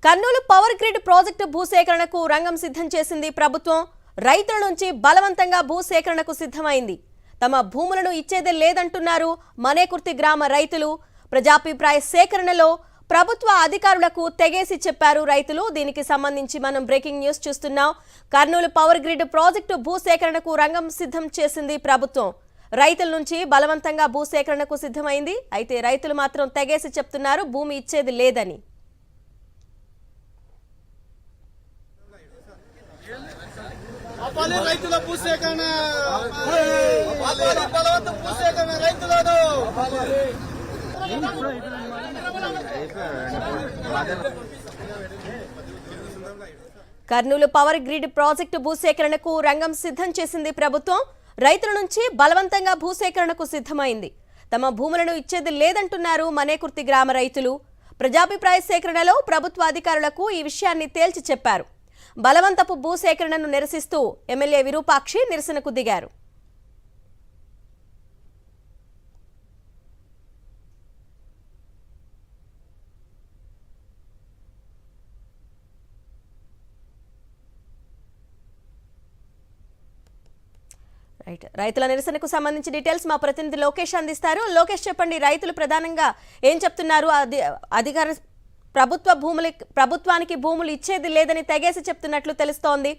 Kurnool power grid project భూసేకరణకు రంగం సిద్ధం చేసింది ప్రభుత్వం. రైతుల నుంచి బలవంతంగా భూసేకరణకు సిద్ధమైంది. తమ భూములను ఇచ్చేదే లేదంటున్నారు మనేకుర్తి గ్రామ రైతులు. ప్రజాభిప్రాయ సేకరణలో ప్రభుత్వ అధికారులకు తెగేసి చెప్పారు రైతులు. దీనికి సంబంధించి మనం బ్రేకింగ్ న్యూస్ చూస్తున్నాం. కర్నూలు పవర్ గ్రిడ్ ప్రాజెక్టు భూసేకరణకు రంగం సిద్ధం చేసింది ప్రభుత్వం. రైతుల నుంచి బలవంతంగా భూసేకరణకు సిద్ధమైంది. అయితే రైతులు మాత్రం తెగేసి చెప్తున్నారు భూమి ఇచ్చేది లేదని. రైతుల భూసేకరణ బలవంత భూసేకరణ రైతులను కర్నూలు పవర్ గ్రిడ్ ప్రాజెక్టు భూసేకరణకు రంగం సిద్ధం చేసింది ప్రభుత్వం. రైతుల నుంచి బలవంతంగా భూసేకరణకు సిద్ధమైంది. తమ భూములను ఇచ్చేది లేదంటున్నారు మనేకుర్తి గ్రామ రైతులు. ప్రజాభిప్రాయ సేకరణలో ప్రభుత్వ అధికారులకు ఈ విషయాన్ని తేల్చి చెప్పారు. బలవంతపు భూసేకరణను నిరసిస్తూ ఎమ్మెల్యే విరూపాక్షి నిరసనకు దిగారు. రైతుల నిరసనకు సంబంధించి డీటెయిల్స్ మా ప్రతినిధి లోకేష్ అందిస్తారు. లోకేష్, చెప్పండి, రైతులు ప్రధానంగా ఏం చెప్తున్నారు? అధికార ప్రభుత్వానికి భూములు ఇచ్చేది లేదని తెగేసి చెప్తున్నట్లు తెలుస్తోంది.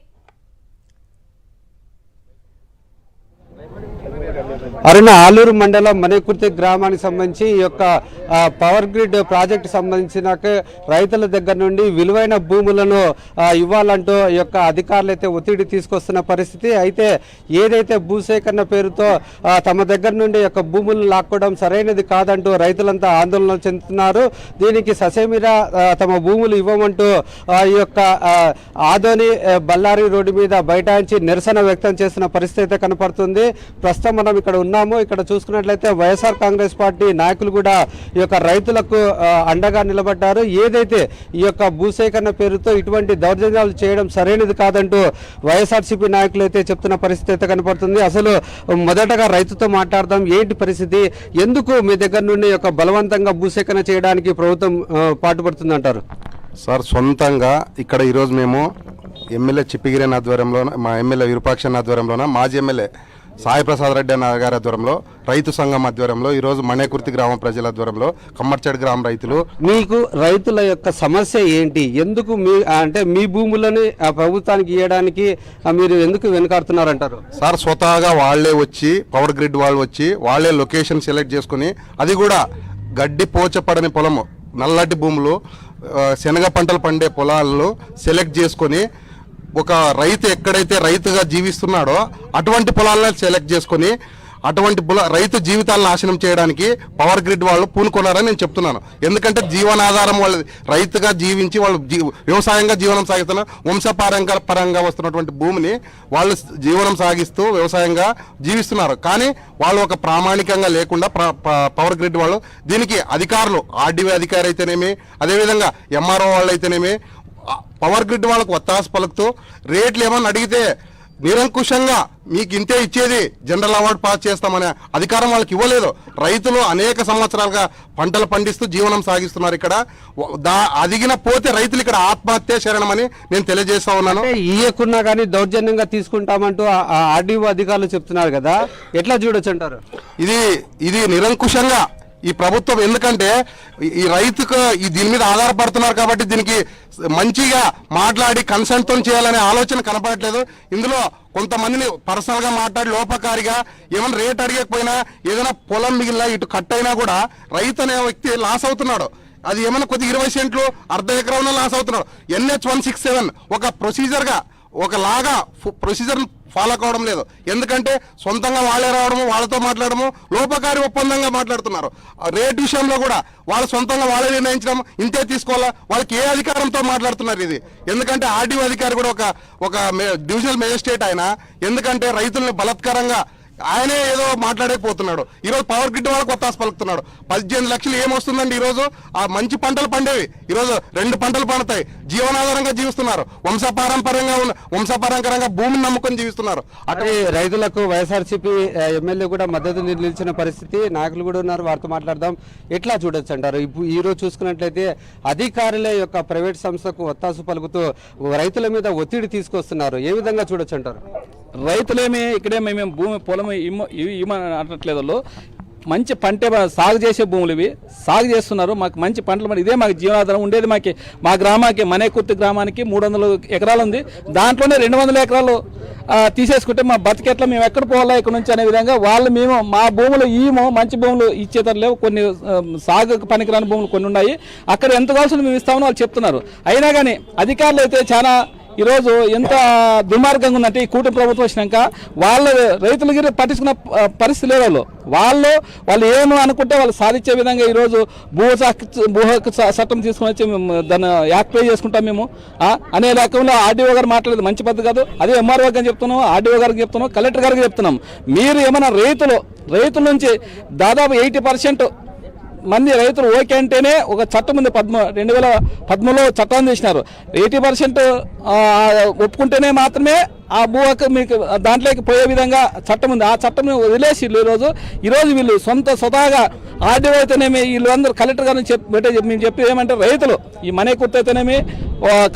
అరుణ, ఆలూరు మండలం మనేకుర్తి గ్రామానికి సంబంధించి ఈ యొక్క పవర్ గ్రిడ్ ప్రాజెక్టు సంబంధించిన రైతుల దగ్గర నుండి విలువైన భూములను ఇవ్వాలంటూ ఈ యొక్క అధికారులు అయితే ఒత్తిడి తీసుకొస్తున్న పరిస్థితి. అయితే ఏదైతే భూసేకరణ పేరుతో తమ దగ్గర నుండి యొక్క భూములను లాక్కోవడం సరైనది కాదంటూ రైతులంతా ఆందోళన చెందుతున్నారు. దీనికి ససేమిరా తమ భూములు ఇవ్వమంటూ ఈ యొక్క ఆదోని బళ్ళారి రోడ్డు మీద బైఠాయించి నిరసన వ్యక్తం చేస్తున్న పరిస్థితి అయితే కనపడుతుంది. ప్రస్తుతం మనం ఇక్కడ ఉన్నాము. ఇక్కడ చూసుకున్నట్లయితే వైఎస్ఆర్ కాంగ్రెస్ పార్టీ నాయకులు కూడా ఈ యొక్క రైతులకు అండగా నిలబడ్డారు. ఏదైతే ఈ యొక్క భూసేకరణ పేరుతో ఇటువంటి దౌర్జన్యాలు చేయడం సరైనది కాదంటూ వైఎస్ఆర్సీపీ నాయకులు అయితే చెప్తున్న పరిస్థితి అయితే కనపడుతుంది. అసలు మొదటగా రైతుతో మాట్లాడదాం. ఏంటి పరిస్థితి? ఎందుకు మీ దగ్గర నుండి యొక్క బలవంతంగా భూసేకరణ చేయడానికి ప్రభుత్వం పాటుపడుతుందంటారు? సార్, సొంతంగా ఇక్కడ ఈరోజు మేము ఎమ్మెల్యే చిప్పిగిరి ఆధ్వర్యంలోన, మా ఎమ్మెల్యే విరూపాక్ష ఆధ్వర్యంలోన, మాజీ ఎమ్మెల్యే సాయి ప్రసాద్ రెడ్డి అన్న గారి ఆధ్వర్యంలో, రైతు సంఘం ఆధ్వర్యంలో, ఈరోజు మనేకుర్తి గ్రామ ప్రజల ఆధ్వర్యంలో, కమ్మర్చేడు గ్రామ రైతులు. మీకు రైతుల యొక్క సమస్య ఏంటి? ఎందుకు మీ భూములని ప్రభుత్వానికి ఇవ్వడానికి మీరు ఎందుకు వెనుకాడుతున్నారంటారు? సార్, స్వతహాగా వాళ్లే వచ్చి, పవర్ గ్రిడ్ వాళ్ళు వచ్చి వాళ్లే లొకేషన్ సెలెక్ట్ చేసుకుని, అది కూడా గడ్డి పోచపడని పొలము, నల్లటి భూములు, శనగ పంటలు పండే పొలాల్లో సెలెక్ట్ చేసుకొని, ఒక రైతు ఎక్కడైతే రైతుగా జీవిస్తున్నాడో అటువంటి పొలాలను సెలెక్ట్ చేసుకొని అటువంటి రైతు జీవితాలను నాశనం చేయడానికి పవర్ గ్రిడ్ వాళ్ళు పూనుకున్నారని నేను చెప్తున్నాను. ఎందుకంటే జీవనాధారం వాళ్ళు రైతుగా జీవించి వాళ్ళు వ్యవసాయంగా జీవనం సాగిస్తున్న వంశపారంగా వస్తున్నటువంటి భూమిని వాళ్ళు జీవనం సాగిస్తూ వ్యవసాయంగా జీవిస్తున్నారు. కానీ వాళ్ళు ఒక ప్రామాణికంగా లేకుండా పవర్ గ్రిడ్ వాళ్ళు దీనికి అధికారులు, ఆర్డీఓ అధికారి అయితేనేమి, అదేవిధంగా ఎంఆర్ఓ వాళ్ళు అయితేనేమి, పవర్ గ్రిడ్ వాళ్ళకు ఒత్తాసు పలుకుతూ రేట్లు ఏమన్నా అడిగితే నిరంకుశంగా మీకు ఇంతే ఇచ్చేది, జనరల్ అవార్డు పాస్ చేస్తామనే అధికారం వాళ్ళకి ఇవ్వలేదు. రైతులు అనేక సంవత్సరాలుగా పంటలు పండిస్తూ జీవనం సాగిస్తున్నారు. ఇక్కడ అదిగిన పోతే రైతులు ఇక్కడ ఆత్మహత్య శరణమని నేను తెలియజేస్తా ఉన్నాను. ఇయ్యకున్నా కానీ దౌర్జన్యంగా తీసుకుంటామంటూ ఆర్డీఓ అధికారులు చెప్తున్నారు కదా, ఎట్లా చూడొచ్చు అంటారు? ఇది నిరంకుశంగా ఈ ప్రభుత్వం, ఎందుకంటే ఈ రైతుకు దీని మీద ఆధారపడుతున్నారు కాబట్టి దీనికి మంచిగా మాట్లాడి కన్సెంట్ తో చేయాలనే ఆలోచన కనపడట్లేదు. ఇందులో కొంతమందిని పర్సనల్ గా మాట్లాడి లోపకారిగా ఏమైనా రేట్ అడిగకపోయినా, ఏదైనా పొలం మిగిలిన ఇటు కట్ అయినా కూడా రైతు అనే వ్యక్తి లాస్ అవుతున్నాడు. అది ఏమైనా కొద్ది 20 సెంట్లు, అర్ధ ఎకరం లాస్ అవుతున్నాడు. NH 167 ఒక ప్రొసీజర్ గా, ఒక లాగా ప్రొసీజర్ ఫాలో కావడం లేదు. ఎందుకంటే సొంతంగా వాళ్ళే రావడము, వాళ్ళతో మాట్లాడము, లోపకారి ఒప్పందంగా మాట్లాడుతున్నారు. రేట్ విషయంలో కూడా వాళ్ళు సొంతంగా వాళ్ళే నిర్ణయించడం, ఇంతే తీసుకోవాలా, వాళ్ళకి ఏ అధికారంతో మాట్లాడుతున్నారు ఇది? ఎందుకంటే ఆర్డీఓ అధికారి కూడా ఒక డివిజనల్ మేజిస్ట్రేట్ ఆయన. ఎందుకంటే రైతుల్ని బలత్కారంగా ఆయనే ఏదో మాట్లాడకపోతున్నాడు. ఈరోజు పవర్ గ్రిడ్ వాళ్ళకి కొత్త పలుకుతున్నాడు. 18 లక్షలు ఏమొస్తుందండి ఈరోజు? ఆ మంచి పంటలు పండేవి ఈరోజు 2 పంటలు పండుతాయి. జీవనాధారంగా జీవిస్తున్నారు. వంశపారంపరంగా భూమిని నమ్ముకొని జీవిస్తున్నారు. అక్కడ రైతులకు వైఎస్ఆర్సీపీ ఎమ్మెల్యే కూడా మద్దతు నిలిచిన పరిస్థితి, నాయకులు కూడా ఉన్నారు, వారితో మాట్లాడదాం. ఎట్లా చూడొచ్చు అంటారు? ఇప్పుడు ఈ రోజు చూసుకున్నట్లయితే అధికారుల యొక్క ప్రైవేట్ సంస్థకు ఒత్తాసు పలుకుతూ రైతుల మీద ఒత్తిడి తీసుకొస్తున్నారు. ఏ విధంగా చూడొచ్చు అంటారు? రైతులేమి ఇక్కడేమి మేము భూమి పొలం అనట్లేదు. వాళ్ళు మంచి పంట సాగు చేసే భూములు ఇవి సాగు చేస్తున్నారు. మాకు మంచి పంటలు మరి ఇదే మాకు జీవనాధారం ఉండేది. మా గ్రామానికి మనేకుర్తి గ్రామానికి 300 ఎకరాలు ఉంది. దాంట్లోనే 200 ఎకరాలు తీసేసుకుంటే మా బతికెట్లా మేము ఎక్కడ పోవాలా ఇక్కడ నుంచి అనే విధంగా వాళ్ళు మేము మా భూములు మంచి భూములు ఇచ్చేతరు లేవు. కొన్ని సాగు పనికిరాని భూములు కొన్ని ఉన్నాయి. అక్కడ ఎంత కావాల్సిన మేము ఇస్తామని వాళ్ళు చెప్తున్నారు. అయినా కానీ అధికారులు అయితే చాలా ఈరోజు ఎంత దుర్మార్గంగా ఉందంటే ఈ కూటమి ప్రభుత్వం వచ్చినాక వాళ్ళ రైతులకి పట్టించుకున్న పరిస్థితి లేదు. వాళ్ళు ఏమో అనుకుంటే వాళ్ళు సాధించే విధంగా ఈరోజు భూ హక్కు చట్టం తీసుకుని వచ్చి దాన్ని యాక్టివేట్ చేసుకుంటాం మేము అనే రకంలో ఆర్డీఓ గారు మాట్లాడేది మంచి పద్ధతి కాదు. అదే ఎంఆర్ఓ గారికి చెప్తున్నాం, ఆర్డీఓ గారికి చెప్తున్నాం, కలెక్టర్ గారికి చెప్తున్నాం. మీరు ఏమైనా రైతుల నుంచి దాదాపు 80% మంది రైతులు ఓకే అంటేనే ఒక చట్టం ఉంది. 2010లో చట్టాన్ని చేసినారు. 80% ఒప్పుకుంటేనే మాత్రమే ఆ భూ హక్కు మీకు దాంట్లోకి పోయే విధంగా చట్టం ఉంది. ఆ చట్టం వదిలేసి ఈరోజు వీళ్ళు స్వతహాగా ఆర్డీఓ అయితేనేమి వీళ్ళందరూ కలెక్టర్ గారిని మేము చెప్పి ఏమంటే రైతులు ఈ మనేకుర్తి అయితేనేమి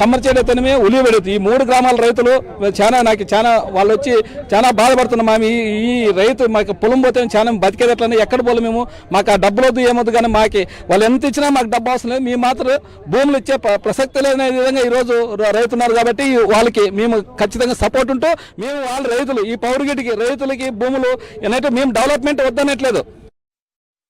కమ్మర్చేడు అయితేనేమి ఉలివెడుతు ఈ 3 గ్రామాల రైతులు చాలా వాళ్ళు వచ్చి చాలా బాధపడుతున్నాం. మేము ఈ రైతు మాకు పొలం పోతే చాలా బతికేది ఎట్లనే ఎక్కడ పోలే మేము మాకు ఆ డబ్బులు వద్దు ఏమొద్దు కానీ మాకు వాళ్ళు ఎంత ఇచ్చినా మాకు డబ్బు అవసరం లేదు. మేము మాత్రం భూములు ఇచ్చే ప్రసక్తి లేదనే విధంగా ఈరోజు రైతున్నారు. కాబట్టి వాళ్ళకి మేము ఖచ్చితంగా సపోర్ట్ ఉంటూ మేము వాళ్ళ రైతులు ఈ పౌరుగిటికి రైతులకి భూములు ఏంటంటే మేము డెవలప్మెంట్ వద్దనట్లేదు.